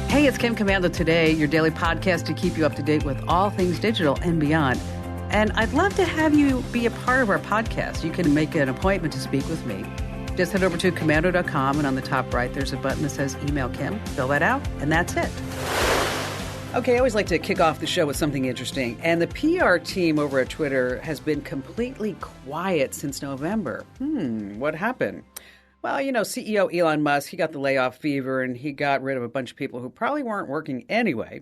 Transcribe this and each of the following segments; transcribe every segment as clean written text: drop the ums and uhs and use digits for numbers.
Hey, it's Kim Commando Today, your daily podcast to keep you up to date with all things digital and beyond. And I'd love to have you be a part of our podcast. You can make an appointment to speak with me. Just head over to commando.com, and on the top right, there's a button that says Email Kim. Fill that out, and that's it. Okay, I always like to kick off the show with something interesting. And the PR team over at Twitter has been completely quiet since November. What happened? Well, you know, CEO Elon Musk, he got the layoff fever, and he got rid of a bunch of people who probably weren't working anyway.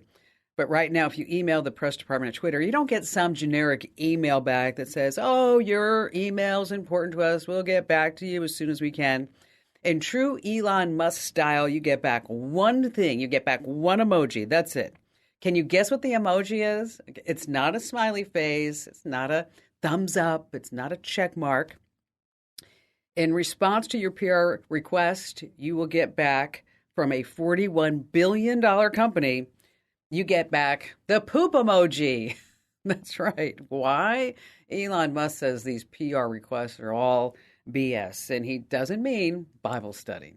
But right now, if you email the press department at Twitter, you don't get some generic email back that says, oh, your email's important to us. We'll get back to you as soon as we can. In true Elon Musk style, you get back one thing. You get back one emoji. That's it. Can you guess what the emoji is? It's not a smiley face. It's not a thumbs up. It's not a check mark. In response to your PR request, you will get back from a $41 billion company, you get back the poop emoji. That's right. Why? Elon Musk says these PR requests are all BS, and he doesn't mean Bible study.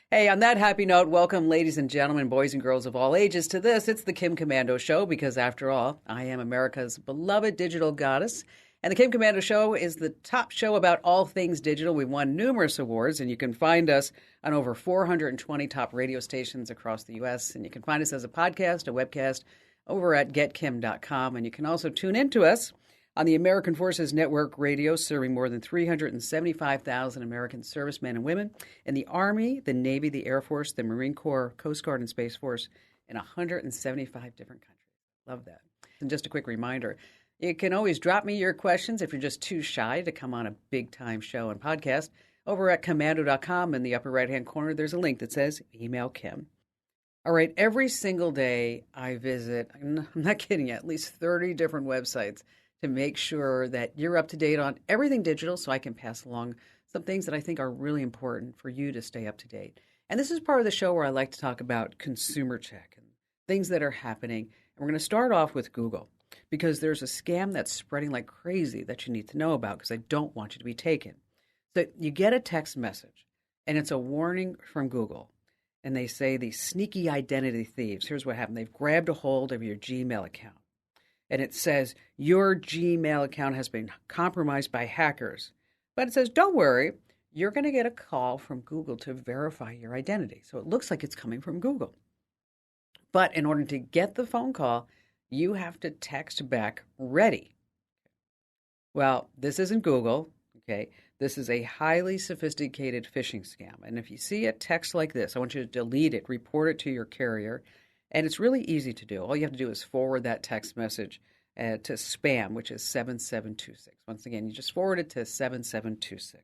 Hey, on that happy note, welcome, ladies and gentlemen, boys and girls of all ages, to this. It's the Kim Commando Show, because after all, I am America's beloved digital goddess. And the Kim Commando Show is the top show about all things digital. We've won numerous awards, and you can find us on over 420 top radio stations across the U.S. And you can find us as a podcast, a webcast, over at getkim.com. And you can also tune into us on the American Forces Network Radio, serving more than 375,000 American servicemen and women in the Army, the Navy, the Air Force, the Marine Corps, Coast Guard, and Space Force in 175 different countries. Love that. And just a quick reminder, you can always drop me your questions if you're just too shy to come on a big-time show and podcast. Over at commando.com, in the upper right-hand corner, there's a link that says Email Kim. All right, every single day I visit, I'm not kidding you, at least 30 different websites to make sure that you're up to date on everything digital, so I can pass along some things that I think are really important for you to stay up to date. And this is part of the show where I like to talk about consumer tech and things that are happening. And we're going to start off with Google, because there's a scam that's spreading like crazy that you need to know about, because I don't want you to be taken. So you get a text message, and it's a warning from Google. And they say these sneaky identity thieves, here's what happened. They've grabbed a hold of your Gmail account. And it says, your Gmail account has been compromised by hackers. But it says, don't worry, you're going to get a call from Google to verify your identity. So it looks like it's coming from Google. But in order to get the phone call, you have to text back ready. Well, this isn't Google, okay? This is a highly sophisticated phishing scam. And if you see a text like this, I want you to delete it, report it to your carrier. And it's really easy to do. All you have to do is forward that text message to spam, which is 7726. Once again, you just forward it to 7726.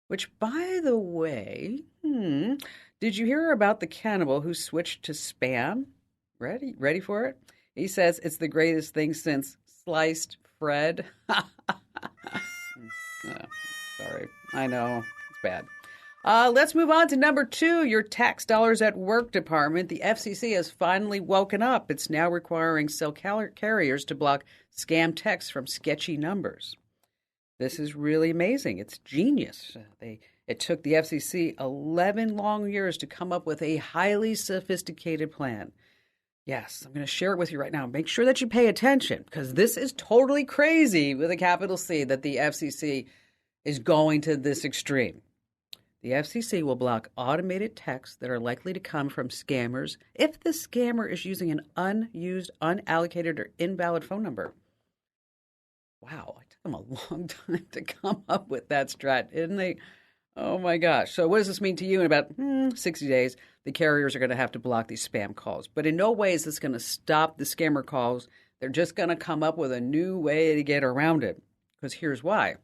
Which, by the way, did you hear about the cannibal who switched to spam? Ready for it? He says it's the greatest thing since sliced Fred. Sorry. I know. It's bad. Let's move on to number 2, your tax dollars at work department. The FCC has finally woken up. It's now requiring cell carriers to block scam texts from sketchy numbers. This is really amazing. It's genius. It took the FCC 11 long years to come up with a highly sophisticated plan. Yes, I'm going to share it with you right now. Make sure that you pay attention, because this is totally crazy with a capital C that the FCC is going to this extreme. The FCC will block automated texts that are likely to come from scammers if the scammer is using an unused, unallocated, or invalid phone number. Wow, it took them a long time to come up with that strat, didn't they? Oh, my gosh. So what does this mean to you? In about 60 days, the carriers are going to have to block these spam calls. But in no way is this going to stop the scammer calls. They're just going to come up with a new way to get around it. Because here's why.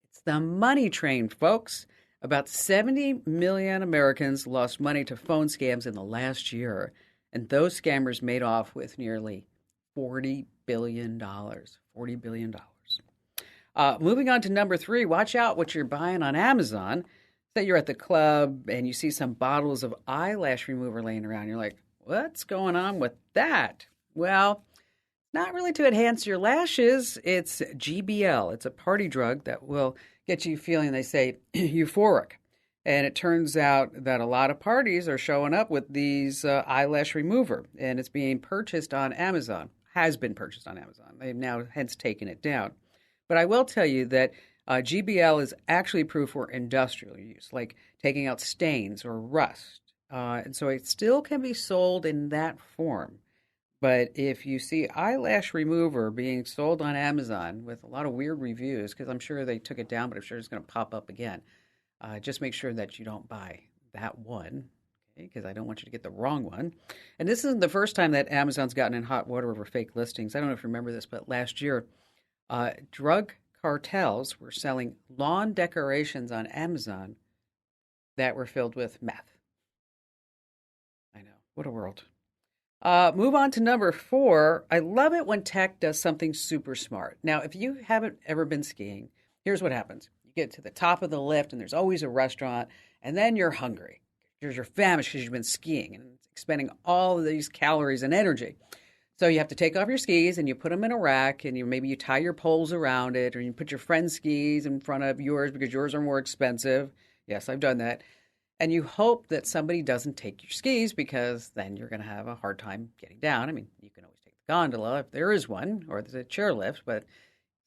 It's the money train, folks. About 70 million Americans lost money to phone scams in the last year. And those scammers made off with nearly $40 billion. $40 billion. Moving on to number 3, watch out what you're buying on Amazon. Say you're at the club and you see some bottles of eyelash remover laying around. You're like, what's going on with that? Well, not really to enhance your lashes. It's GBL. It's a party drug that will get you feeling, they say, euphoric. And it turns out that a lot of parties are showing up with these eyelash remover, and it's being purchased on Amazon, has been purchased on Amazon. They've now hence taken it down. But I will tell you that GBL is actually approved for industrial use, like taking out stains or rust. And so it still can be sold in that form. But if you see eyelash remover being sold on Amazon with a lot of weird reviews, because I'm sure they took it down, but I'm sure it's going to pop up again, just make sure that you don't buy that one, because I don't want you to get the wrong one. And this isn't the first time that Amazon's gotten in hot water over fake listings. I don't know if you remember this, but last year, drug cartels were selling lawn decorations on Amazon that were filled with meth. I know. What a world. Move on to number 4. I love it when tech does something super smart. Now, if you haven't ever been skiing, here's what happens. You get to the top of the lift, and there's always a restaurant, and then you're hungry. You're famished because you've been skiing and expending all of these calories and energy. So you have to take off your skis, and you put them in a rack, and maybe you tie your poles around it, or you put your friend's skis in front of yours because yours are more expensive. Yes, I've done that. And you hope that somebody doesn't take your skis, because then you're going to have a hard time getting down. I mean, you can always take the gondola if there is one, or there's a chairlift, but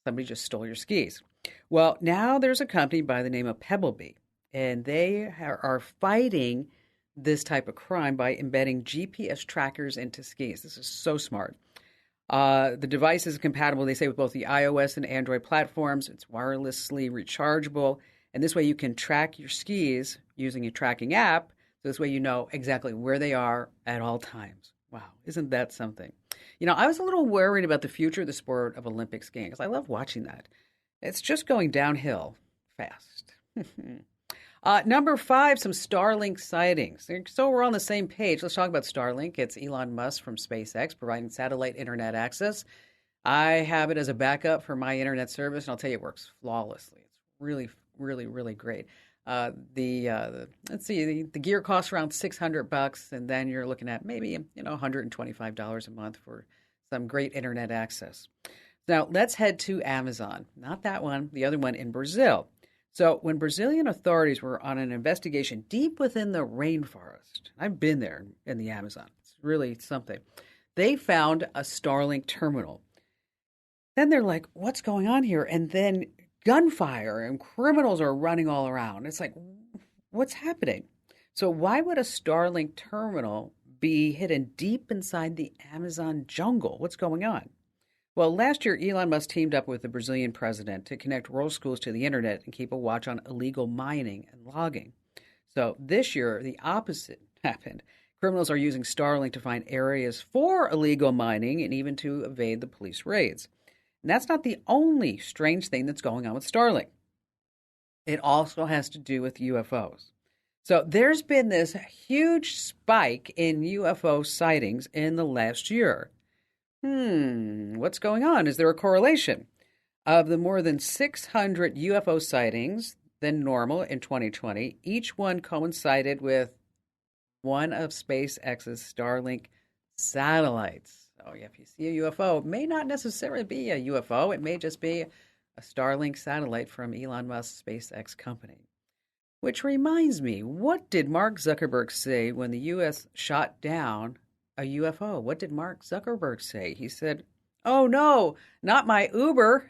somebody just stole your skis. Well, now there's a company by the name of Pebblebee, and they are fighting this type of crime by embedding GPS trackers into skis. This is so smart. The device is compatible, they say, with both the iOS and Android platforms. It's wirelessly rechargeable. And this way you can track your skis using a tracking app. So this way you know exactly where they are at all times. Wow, isn't that something? You know, I was a little worried about the future of the sport of Olympic skiing, because I love watching that. It's just going downhill fast. Number 5, some Starlink sightings. So we're on the same page. Let's talk about Starlink. It's Elon Musk from SpaceX providing satellite internet access. I have it as a backup for my internet service, and I'll tell you, it works flawlessly. It's really, really, really great. Let's see, the gear costs around $600, and then you're looking at maybe $125 a month for some great internet access. Now let's head to Amazon. Not that one, the other one in Brazil. So when Brazilian authorities were on an investigation deep within the rainforest, I've been there in the Amazon. It's really something. They found a Starlink terminal. Then they're like, what's going on here? And then gunfire and criminals are running all around. It's like, what's happening? So why would a Starlink terminal be hidden deep inside the Amazon jungle? What's going on? Well, last year, Elon Musk teamed up with the Brazilian president to connect rural schools to the internet and keep a watch on illegal mining and logging. So this year, the opposite happened. Criminals are using Starlink to find areas for illegal mining and even to evade the police raids. And that's not the only strange thing that's going on with Starlink. It also has to do with UFOs. So there's been this huge spike in UFO sightings in the last year. What's going on? Is there a correlation? Of the more than 600 UFO sightings than normal in 2020, each one coincided with one of SpaceX's Starlink satellites. So if you see a UFO, it may not necessarily be a UFO. It may just be a Starlink satellite from Elon Musk's SpaceX company. Which reminds me, what did Mark Zuckerberg say when the U.S. shot down a UFO? What did Mark Zuckerberg say? He said, "Oh no, not my Uber."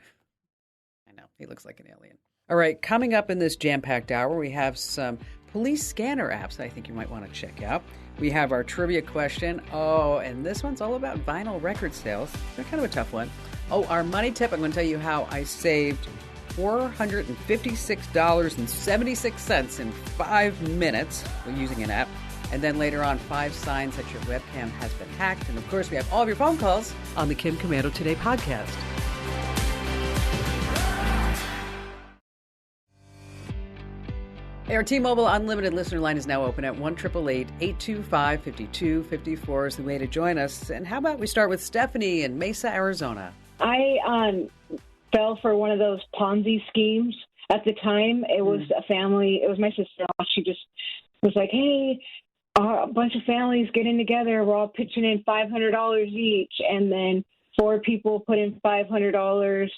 I know, he looks like an alien. All right, coming up in this jam-packed hour, we have some police scanner apps I think you might want to check out. We have our trivia question. Oh, and this one's all about vinyl record sales. They're kind of a tough one. Oh, our money tip, I'm going to tell you how I saved $456.76 in 5 minutes using an app. And then later on, 5 signs that your webcam has been hacked. And of course, we have all of your phone calls on the Kim Komando Today podcast. Hey, our T-Mobile Unlimited listener line is now open at 1-888-825-5254 is the way to join us. And how about we start with Stephanie in Mesa, Arizona? I fell for one of those Ponzi schemes. At the time, it was a family. It was my sister-in-law. She just was like, hey, a bunch of families getting together. We're all pitching in $500 each. And then 4 people put in $500.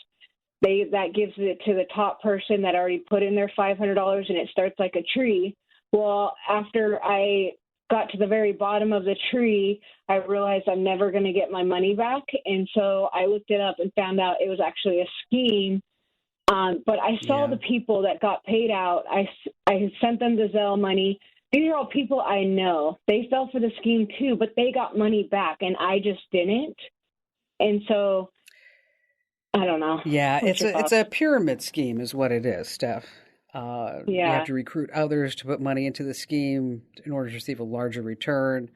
That gives it to the top person that already put in their $500, and it starts like a tree. Well, after I got to the very bottom of the tree, I realized I'm never going to get my money back. And so I looked it up and found out it was actually a scheme. But I saw the people that got paid out. I sent them the Zelle money. These are all people I know. They fell for the scheme too, but they got money back, and I just didn't. And so I don't know. Yeah, it's a pyramid scheme is what it is, Steph. You have to recruit others to put money into the scheme in order to receive a larger return.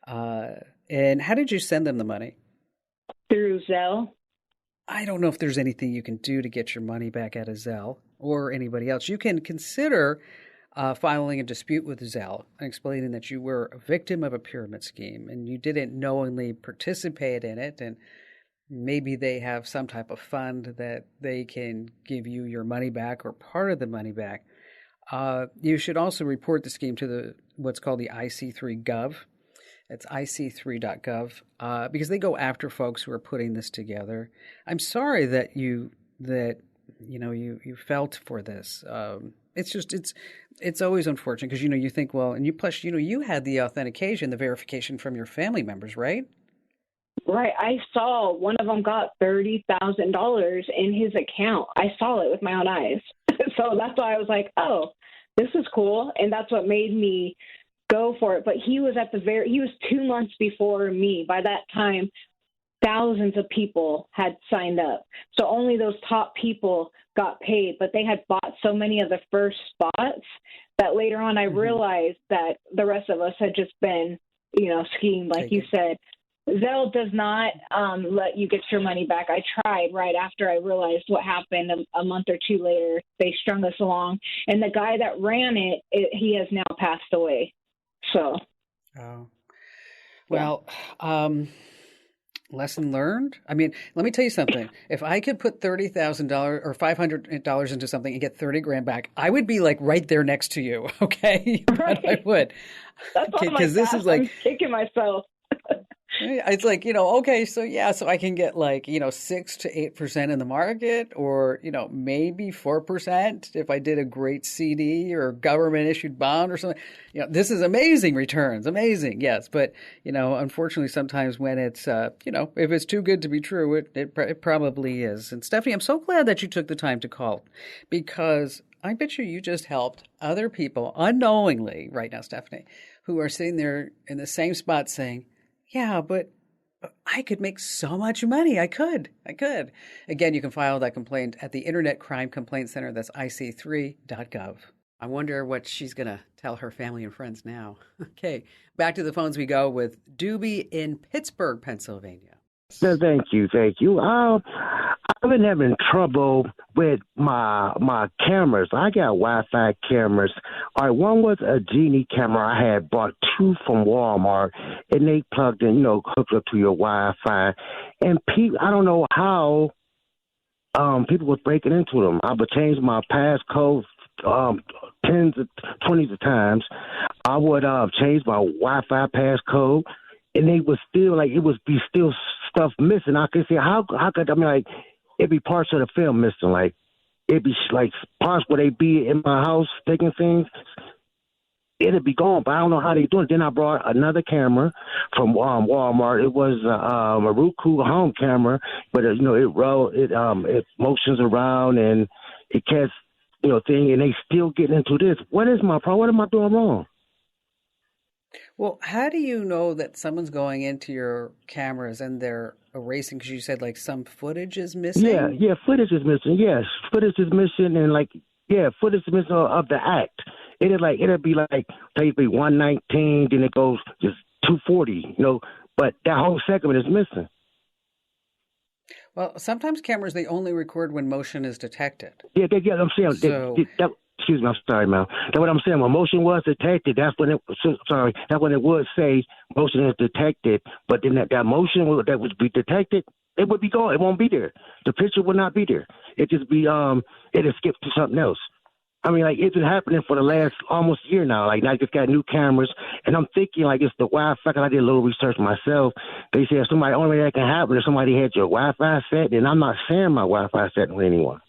And how did you send them the money? Through Zelle. I don't know if there's anything you can do to get your money back out of Zelle or anybody else. You can consider filing a dispute with Zelle and explaining that you were a victim of a pyramid scheme and you didn't knowingly participate in it, and maybe they have some type of fund that they can give you your money back or part of the money back. You should also report the scheme to what's called the IC3 It's ic3.gov because they go after folks who are putting this together. I'm sorry that you felt for this. It's always unfortunate because you think, well, and you had the authentication, the verification from your family members, right? Right. I saw one of them got $30,000 in his account. I saw it with my own eyes. So that's why I was like, oh, this is cool. And that's what made me go for it. But he was he was 2 months before me. By that time, thousands of people had signed up. So only those top people got paid, but they had bought so many of the first spots that later on I realized that the rest of us had just been, schemed, like you said. Zelle does not let you get your money back. I tried right after I realized what happened a month or two later. They strung us along. And the guy that ran he has now passed away. So. Oh. Well, lesson learned. I mean, let me tell you something. If I could put $30,000 or $500 into something and get 30 grand back, I would be like right there next to you. Okay. Right. I would. That's all my this is like I'm kicking myself. It's like, okay, so I can get 6 to 8% in the market or, maybe 4% if I did a great CD or government issued bond or something. This is amazing returns. Amazing. Yes. But, unfortunately, sometimes when it's, if it's too good to be true, it probably is. And Stephanie, I'm so glad that you took the time to call because I bet you just helped other people unknowingly right now, Stephanie, who are sitting there in the same spot saying, yeah, but I could make so much money. I could. Again, you can file that complaint at the Internet Crime Complaint Center. That's ic3.gov. I wonder what she's going to tell her family and friends now. Okay, back to the phones we go with Doobie in Pittsburgh, Pennsylvania. Thank you. I've been having trouble with my cameras. I got Wi-Fi cameras. All right, one was a Genie camera. I had bought 2 from Walmart, and they plugged in, hooked up to your Wi-Fi. And I don't know how people were breaking into them. I would change my passcode 10s, 20s of times. I would change my Wi-Fi passcode. And they was still it would be still stuff missing. I could say, how could it'd be parts of the film missing. It'd be parts where they be in my house taking things. It'd be gone, but I don't know how they do it. Then I brought another camera from Walmart. It was a Roku home camera, but it motions around and it catches thing, and they still getting into this. What is my problem? What am I doing wrong? Well, how do you know that someone's going into your cameras and they're erasing? Because you said some footage is missing. Yeah, footage is missing. Yes, footage is missing, and footage is missing of the act. It'll be maybe 119, then it goes just 240. But that whole segment is missing. Well, sometimes cameras they only record when motion is detected. Yeah, I'm saying excuse me, I'm sorry, ma'am. That's what I'm saying. When motion was detected, that's when it would say motion is detected. But then that motion that would be detected, it would be gone. It won't be there. The picture would not be there. It just be it'll skip to something else. I mean, it's been happening for the last almost year now. I just got new cameras, and I'm thinking it's the Wi-Fi. I did a little research myself. They said only way that can happen if somebody had your Wi-Fi set, and I'm not sharing my Wi-Fi set with anyone.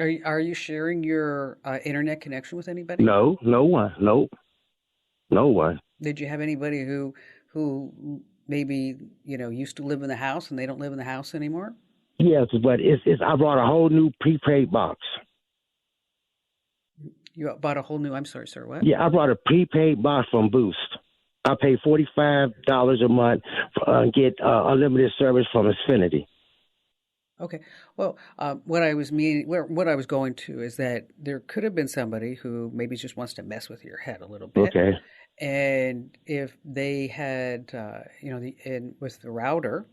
Are you sharing your internet connection with anybody? No, no one. Nope, no one. Did you have anybody who maybe used to live in the house and they don't live in the house anymore? Yes, but it's. I brought a whole new prepaid box. You bought a whole new. I'm sorry, sir. What? Yeah, I brought a prepaid box from Boost. I pay $45 a month and get unlimited service from Xfinity. Okay. Well, what I was what I was going to is that there could have been somebody who maybe just wants to mess with your head a little bit. Okay. And if they had, with the router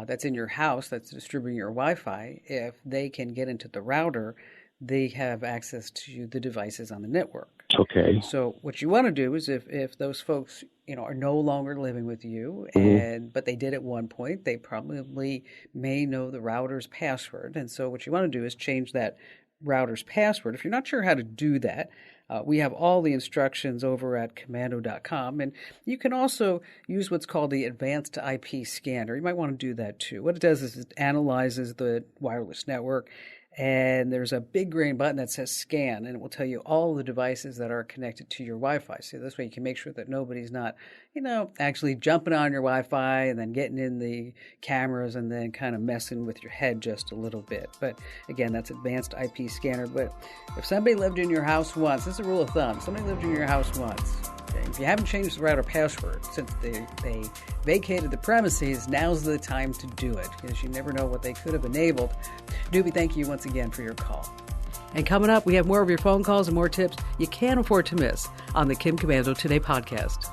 that's in your house that's distributing your Wi-Fi, if they can get into the router, they have access to the devices on the network. Okay. So what you want to do is if those folks, are no longer living with you but they did at one point, they probably may know the router's password. And so what you want to do is change that router's password. If you're not sure how to do that, we have all the instructions over at commando.com. And you can also use what's called the advanced IP scanner. You might want to do that too. What it does is it analyzes the wireless network, and there's a big green button that says scan, and it will tell you all the devices that are connected to your Wi-Fi. So this way you can make sure that nobody's not, actually jumping on your Wi-Fi and then getting in the cameras and then kind of messing with your head just a little bit. But again, that's advanced IP scanner. But if somebody lived in your house once, this is a rule of thumb, somebody lived in your house once, okay, if you haven't changed the router password since they vacated the premises, now's the time to do it, because you never know what they could have enabled. Doobie, thank you once again for your call. And coming up, we have more of your phone calls and more tips you can't afford to miss on the Kim Komando Today podcast.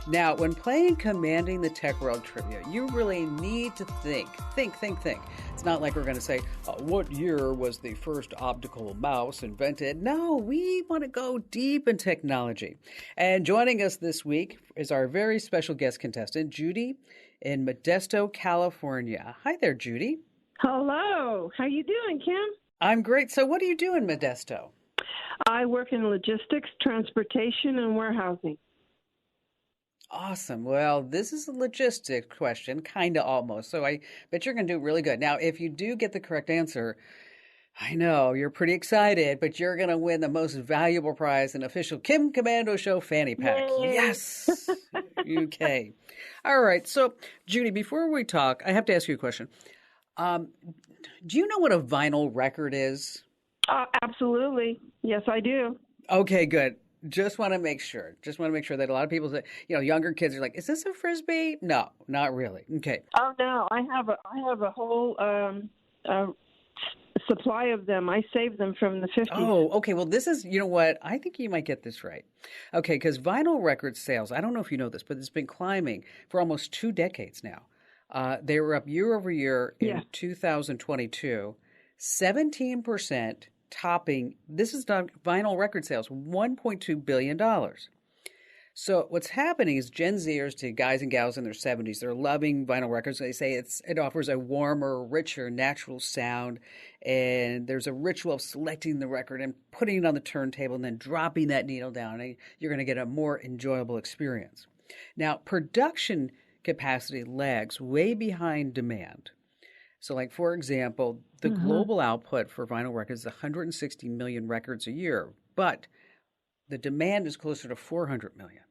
Now, when playing Commanding the Tech World Trivia, you really need to think. It's not like we're going to say, what year was the first optical mouse invented? No, we want to go deep in technology. And joining us this week is our very special guest contestant, Judy in Modesto, California. Hi there, Judy. Hello. How you doing, Kim? I'm great. So what do you do in Modesto? I work in logistics, transportation, and warehousing. Awesome. Well, this is a logistics question, kind of almost. So I bet you're going to do really good. Now, if you do get the correct answer, I know you're pretty excited, but you're going to win the most valuable prize, an official Kim Komando Show fanny pack. Yay. Yes. Okay. All right. So, Judy, before we talk, I have to ask you a question. Do you know what a vinyl record is? Absolutely. Yes, I do. Okay, good. Just want to make sure that a lot of people say, younger kids are like, is this a Frisbee? No, not really. Okay. Oh, no. I have a whole supply of them. I saved them from the 50s. Oh, okay. Well, this is, what? I think you might get this right. Okay, because vinyl record sales, I don't know if you know this, but it's been climbing for almost 2 decades now. They were up year over year in 2022, 17%. Topping, this is vinyl record sales, $1.2 billion. So what's happening is Gen Zers, to guys and gals in their 70s, they're loving vinyl records. They say it offers a warmer, richer, natural sound, and there's a ritual of selecting the record and putting it on the turntable and then dropping that needle down, and you're going to get a more enjoyable experience. Now, production capacity lags way behind demand. So, like, for example, the global output for vinyl records is 160 million records a year, but the demand is closer to 400 million.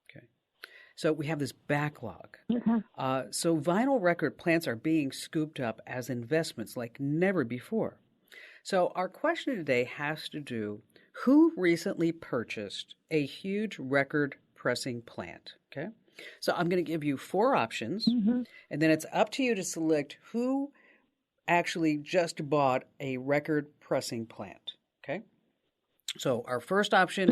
Okay. So we have this backlog. So vinyl record plants are being scooped up as investments like never before. So our question today has to do, who recently purchased a huge record pressing plant? Okay. So I'm going to give you 4 options, and then it's up to you to select who actually just bought a record pressing plant. Okay. So our first option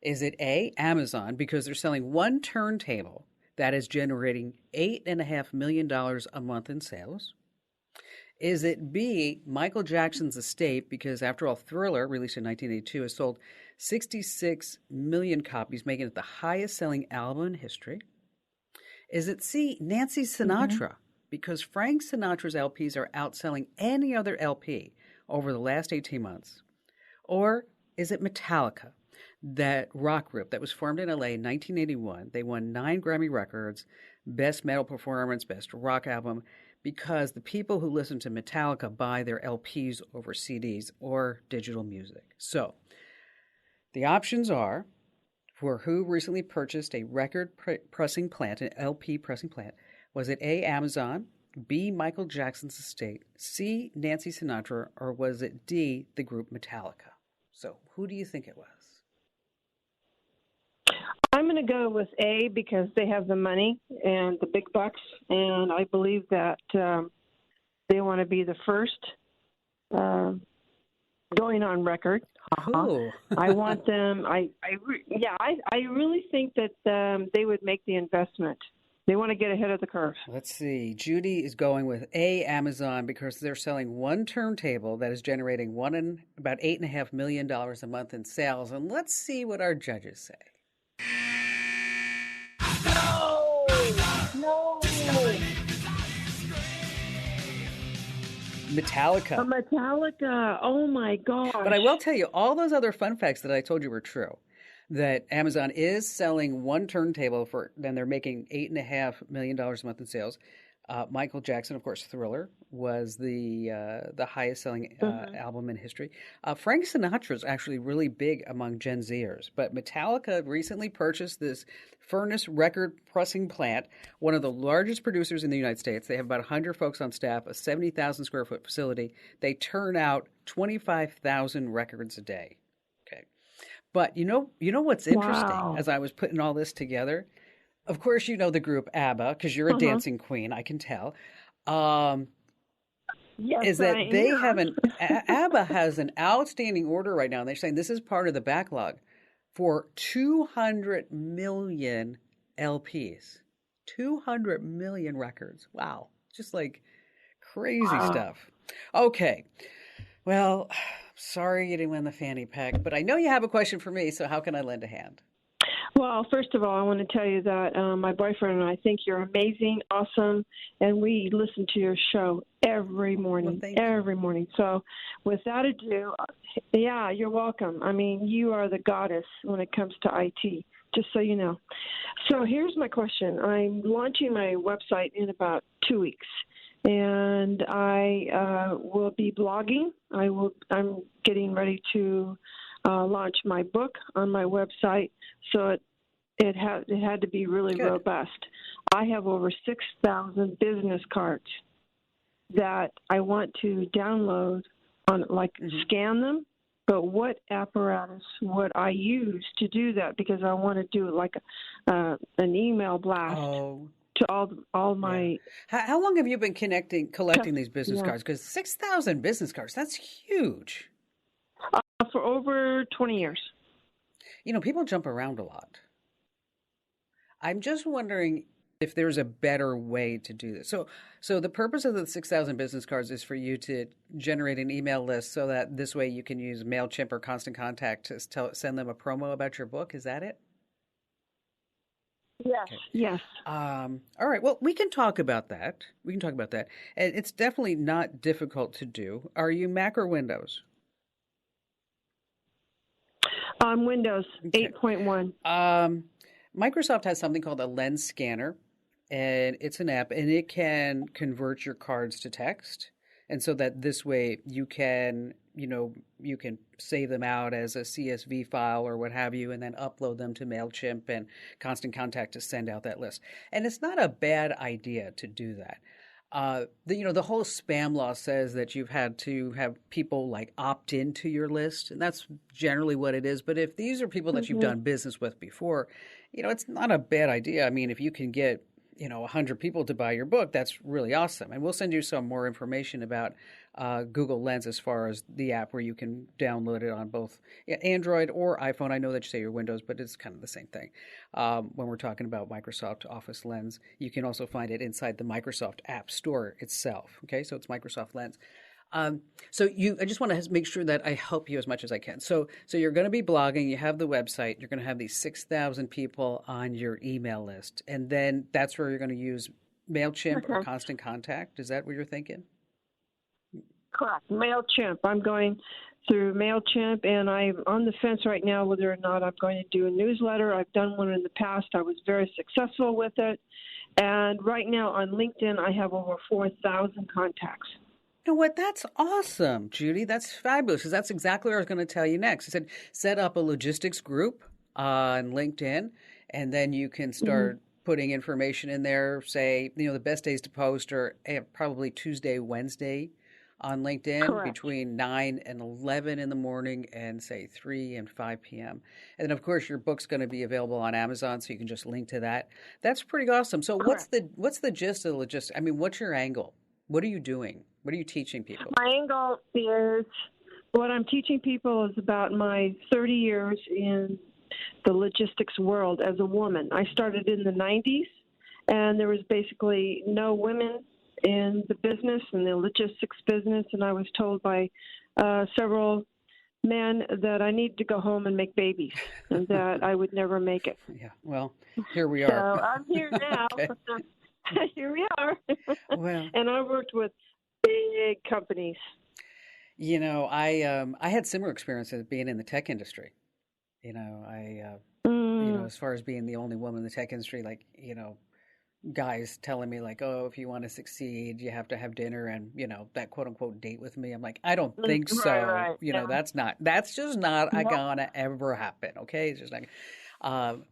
is it A, Amazon, because they're selling one turntable that is generating $8.5 million a month in sales? Is it B, Michael Jackson's estate, because after all, Thriller, released in 1982, has sold 66 million copies, making it the highest selling album in history? Is it C, Nancy Sinatra, because Frank Sinatra's LPs are outselling any other LP over the last 18 months? Or is it Metallica? that rock group that was formed in LA in 1981. They won 9 Grammy records, Best Metal Performance, Best Rock Album, because the people who listen to Metallica buy their LPs over CDs or digital music. So the options are for who recently purchased a record pressing plant, an LP pressing plant. Was it A, Amazon, B, Michael Jackson's estate, C, Nancy Sinatra, or was it D, the group Metallica? So who do you think it was? I'm going to go with A because they have the money and the big bucks, and I believe that they want to be the first going on record. I want them. I really think that they would make the investment. They want to get ahead of the curve. Let's see. Judy is going with A, Amazon, because they're selling one turntable that is generating about $8.5 million a month in sales. And let's see what our judges say. No. Metallica. Metallica. Oh my gosh. But I will tell you, all those other fun facts that I told you were true. That Amazon is selling one turntable then they're making $8.5 million a month in sales. Michael Jackson, of course, Thriller was the highest selling album in history. Frank Sinatra is actually really big among Gen Zers, but Metallica recently purchased this Furnace record pressing plant, one of the largest producers in the United States. They have about 100 folks on staff, a 70,000 square foot facility. They turn out 25,000 records a day. Okay. But you know what's interesting? Wow. As I was putting all this together, of course you know the group ABBA because you're a dancing queen, I can tell. Yes, is that they have ABBA has an outstanding order right now, and they're saying this is part of the backlog for 200 million LPs, 200 million records. Wow, just like crazy stuff. Okay, well. Sorry you didn't win the fanny pack, but I know you have a question for me, so how can I lend a hand? Well, first of all, I want to tell you that my boyfriend and I think you're amazing, awesome, and we listen to your show every morning, morning. So without ado, yeah, you're welcome. I mean, you are the goddess when it comes to IT, just so you know. So here's my question. I'm launching my website in about 2 weeks. And I will be blogging. I'm getting ready to launch my book on my website, so it had to be really robust. I have over 6,000 business cards that I want to download on, scan them. But what apparatus would I use to do that? Because I want to do it like an email blast. Oh. To all my. Yeah. How long have you been collecting these business cards? Because 6,000 business cards, that's huge. For over 20 years. You know, people jump around a lot. I'm just wondering if there's a better way to do this. So the purpose of the 6,000 business cards is for you to generate an email list so that this way you can use MailChimp or Constant Contact to send them a promo about your book. Is that it? Yes. Okay. Yes. All right. Well, we can talk about that. And it's definitely not difficult to do. Are you Mac or Windows? Windows 8.1. Microsoft has something called a Lens Scanner, and it's an app, and it can convert your cards to text. And so that this way you can save them out as a CSV file or what have you, and then upload them to MailChimp and Constant Contact to send out that list. And it's not a bad idea to do that. The whole spam law says that you've had to have people like opt into your list, and that's generally what it is. But if these are people that you've done business with before, it's not a bad idea. I mean, if you can get 100 people to buy your book, that's really awesome. And we'll send you some more information about Google Lens as far as the app where you can download it on both Android or iPhone. I know that you say your Windows, but it's kind of the same thing. When we're talking about Microsoft Office Lens, you can also find it inside the Microsoft App Store itself. Okay, so it's Microsoft Lens. I just want to make sure that I help you as much as I can. So you're going to be blogging. You have the website. You're going to have these 6,000 people on your email list, and then that's where you're going to use MailChimp or Constant Contact. Is that what you're thinking? Correct. MailChimp. I'm going through MailChimp, and I'm on the fence right now whether or not I'm going to do a newsletter. I've done one in the past. I was very successful with it. And right now on LinkedIn, I have over 4,000 contacts. You know what? That's awesome, Judy. That's fabulous, because that's exactly what I was going to tell you next. I said set up a logistics group on LinkedIn, and then you can start putting information in there. Say, the best days to post are probably Tuesday, Wednesday on LinkedIn. Correct. Between 9 and 11 in the morning and, say, 3 and 5 p.m. And then, of course, your book's going to be available on Amazon, so you can just link to that. That's pretty awesome. So Correct. what's the gist of the logistics? I mean, what's your angle? What are you doing? What are you teaching people? My angle is what I'm teaching people is about my 30 years in the logistics world as a woman. I started in the 90s, and there was basically no women in the business, in the logistics business, and I was told by several men that I needed to go home and make babies and that I would never make it. Yeah, well, here we are. So I'm here now. Here we are. Well, and I worked with big companies. I had similar experiences being in the tech industry. As far as being the only woman in the tech industry, guys telling me like, oh, if you want to succeed, you have to have dinner and, that quote unquote date with me. I'm like, I don't think so. Right. That's just not gonna ever happen. Okay. It's just not.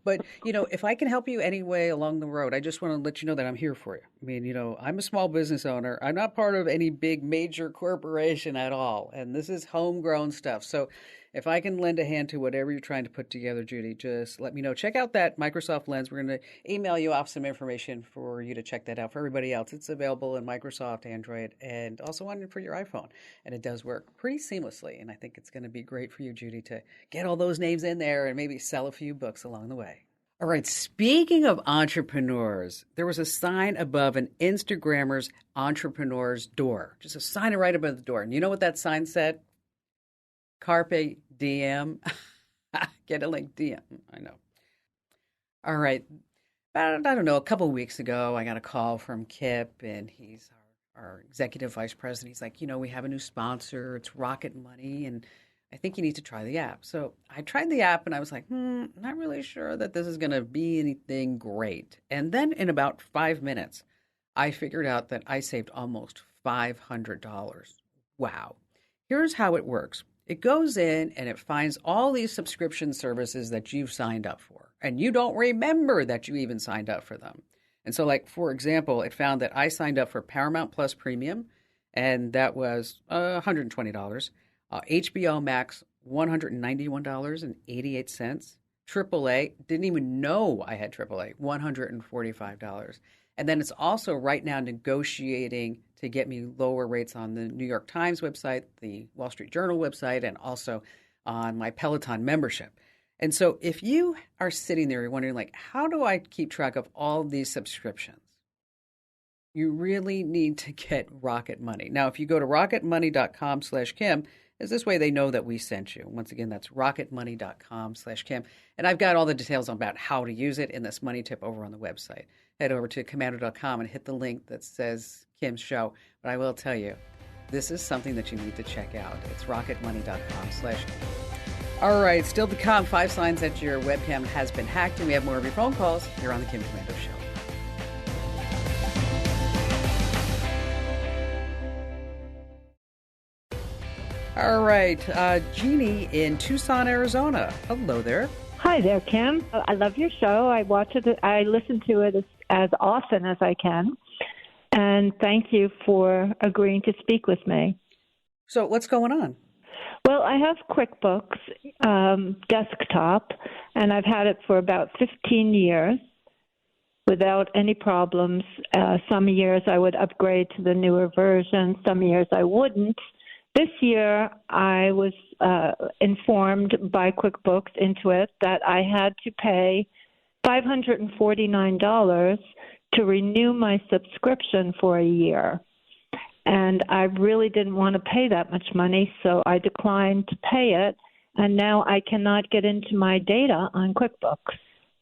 But if I can help you any way along the road, I just want to let you know that I'm here for you. I mean, I'm a small business owner. I'm not part of any big major corporation at all. And this is homegrown stuff. So if I can lend a hand to whatever you're trying to put together, Judy, just let me know. Check out that Microsoft Lens. We're going to email you off some information for you to check that out. For everybody else, it's available in Microsoft, Android, and also for your iPhone. And it does work pretty seamlessly. And I think it's going to be great for you, Judy, to get all those names in there and maybe sell a few books along the way. All right, speaking of entrepreneurs, there was a sign above an Instagrammer's entrepreneur's door. Just a sign right above the door. And you know what that sign said? Carpe diem. Get a link, DM. I know. All right. I don't know, a couple of weeks ago, I got a call from Kip, and he's our executive vice president. He's like, we have a new sponsor. It's Rocket Money, and I think you need to try the app. So I tried the app, and I was like, not really sure that this is going to be anything great. And then in about 5 minutes, I figured out that I saved almost $500. Wow. Here's how it works. It goes in and it finds all these subscription services that you've signed up for, and you don't remember that you even signed up for them. And so, for example, it found that I signed up for Paramount Plus Premium, and that was $120. HBO Max, $191.88. AAA, didn't even know I had AAA, $145. And then it's also right now negotiating to get me lower rates on the New York Times website, the Wall Street Journal website, and also on my Peloton membership. And so if you are sitting there, you're wondering, how do I keep track of all these subscriptions? You really need to get Rocket Money. Now, if you go to rocketmoney.com/Kim, is this way they know that we sent you. Once again, that's rocketmoney.com/Kim. And I've got all the details about how to use it in this money tip over on the website. Head over to commando.com and hit the link that says Kim's Show. But I will tell you, this is something that you need to check out. It's rocketmoney.com/Kim. All right, still to come, 5 signs that your webcam has been hacked. And we have more of your phone calls here on the Kim Commando Show. All right, Jeannie in Tucson, Arizona. Hello there. Hi there, Kim. I love your show. I watch it. I listen to it as often as I can. And thank you for agreeing to speak with me. So what's going on? Well, I have QuickBooks desktop, and I've had it for about 15 years without any problems. Some years I would upgrade to the newer version. Some years I wouldn't. This year, I was informed by QuickBooks Intuit that I had to pay $549 to renew my subscription for a year. And I really didn't want to pay that much money, so I declined to pay it. And now I cannot get into my data on QuickBooks.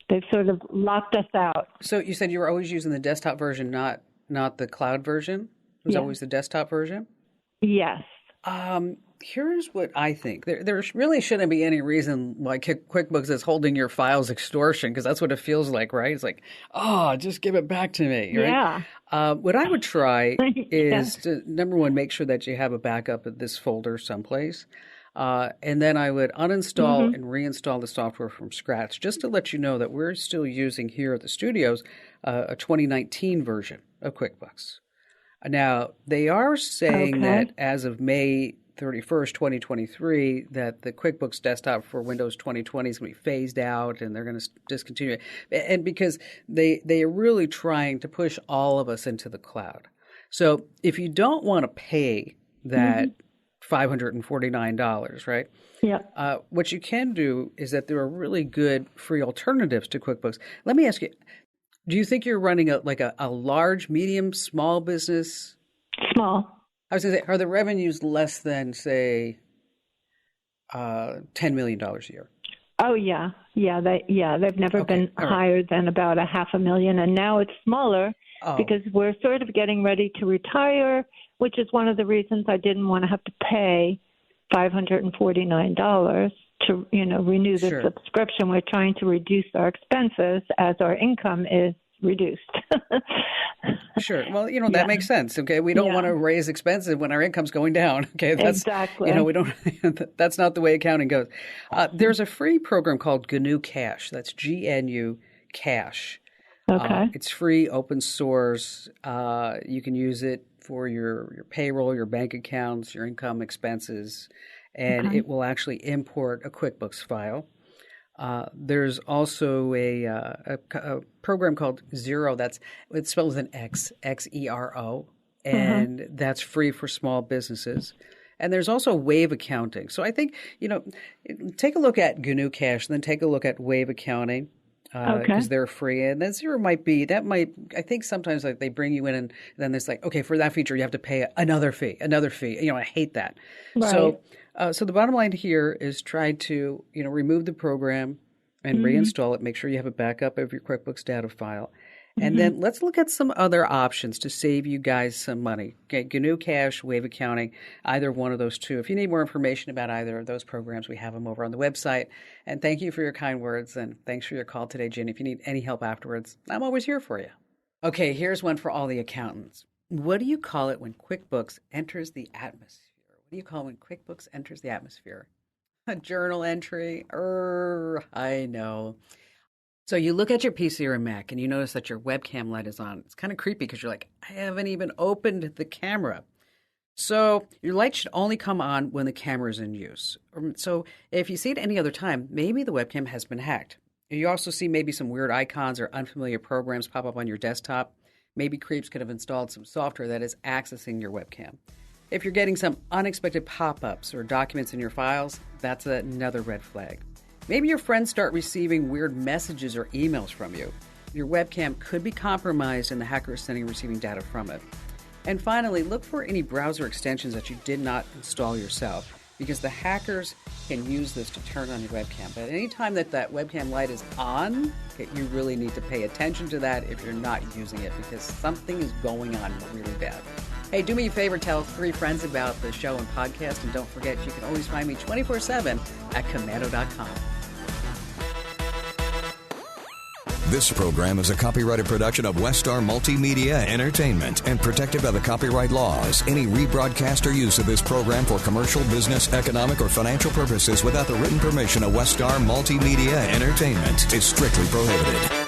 They've sort of locked us out. So you said you were always using the desktop version, not the cloud version? It was always the desktop version? Yes. Here's what I think. There really shouldn't be any reason why QuickBooks is holding your files extortion, because that's what it feels like, right? It's like, oh, just give it back to me, right? Yeah. What I would try is to, number one, make sure that you have a backup of this folder someplace. And then I would uninstall and reinstall the software from scratch, just to let you know that we're still using here at the studios a 2019 version of QuickBooks. Now, they are saying that as of May 31st, 2023, that the QuickBooks Desktop for Windows 2020 is going to be phased out and they're going to discontinue it. And because they are really trying to push all of us into the cloud. So if you don't want to pay that $549, right? Yeah. What you can do is that there are really good free alternatives to QuickBooks. Let me ask you, do you think you're running a large, medium, small business? Small. I was going to say, are the revenues less than, say, $10 million a year? Oh, yeah. They've never been higher than about $500,000, and now it's smaller because we're sort of getting ready to retire, which is one of the reasons I didn't want to have to pay $549 to, renew the subscription. We're trying to reduce our expenses as our income is reduced. Sure. Well, that makes sense. Okay. We don't want to raise expenses when our income's going down. Okay. That's, exactly. We don't, that's not the way accounting goes. There's a free program called GNU Cash. That's GNU Cash. Okay. It's free, open source. You can use it for your payroll, your bank accounts, your income expenses, and it will actually import a QuickBooks file. There's also a program called Xero. It's spelled with an X, Xero, and that's free for small businesses. And there's also Wave Accounting. So I think, take a look at GNU Cash, and then take a look at Wave Accounting. Because they're free, and then Xero I think sometimes they bring you in and then it's like, okay, for that feature you have to pay another fee. I hate that. Right. So the bottom line here is try to remove the program and reinstall it. Make sure you have a backup of your QuickBooks data file, and then let's look at some other options to save you guys some money. Okay, GNU Cash, Wave Accounting, either one of those two. If you need more information about either of those programs, we have them over on the website. And thank you for your kind words, and thanks for your call today, Jen. If you need any help afterwards, I'm always here for you. Okay, here's one for all the accountants. What do you call it when QuickBooks enters the atmosphere? What do you call when QuickBooks enters the atmosphere? A journal entry? I know. So you look at your PC or Mac and you notice that your webcam light is on. It's kind of creepy because you're like, I haven't even opened the camera. So your light should only come on when the camera is in use. So if you see it any other time, maybe the webcam has been hacked. You also see maybe some weird icons or unfamiliar programs pop up on your desktop. Maybe creeps could have installed some software that is accessing your webcam. If you're getting some unexpected pop-ups or documents in your files, that's another red flag. Maybe your friends start receiving weird messages or emails from you. Your webcam could be compromised and the hacker is sending and receiving data from it. And finally, look for any browser extensions that you did not install yourself, because the hackers can use this to turn on your webcam. But anytime that webcam light is on, you really need to pay attention to that if you're not using it, because something is going on really bad. Hey, do me a favor, tell 3 friends about the show and podcast, and don't forget you can always find me 24/7 at Commando.com. This program is a copyrighted production of Westar Multimedia Entertainment and protected by the copyright laws. Any rebroadcast or use of this program for commercial, business, economic, or financial purposes without the written permission of Westar Multimedia Entertainment is strictly prohibited.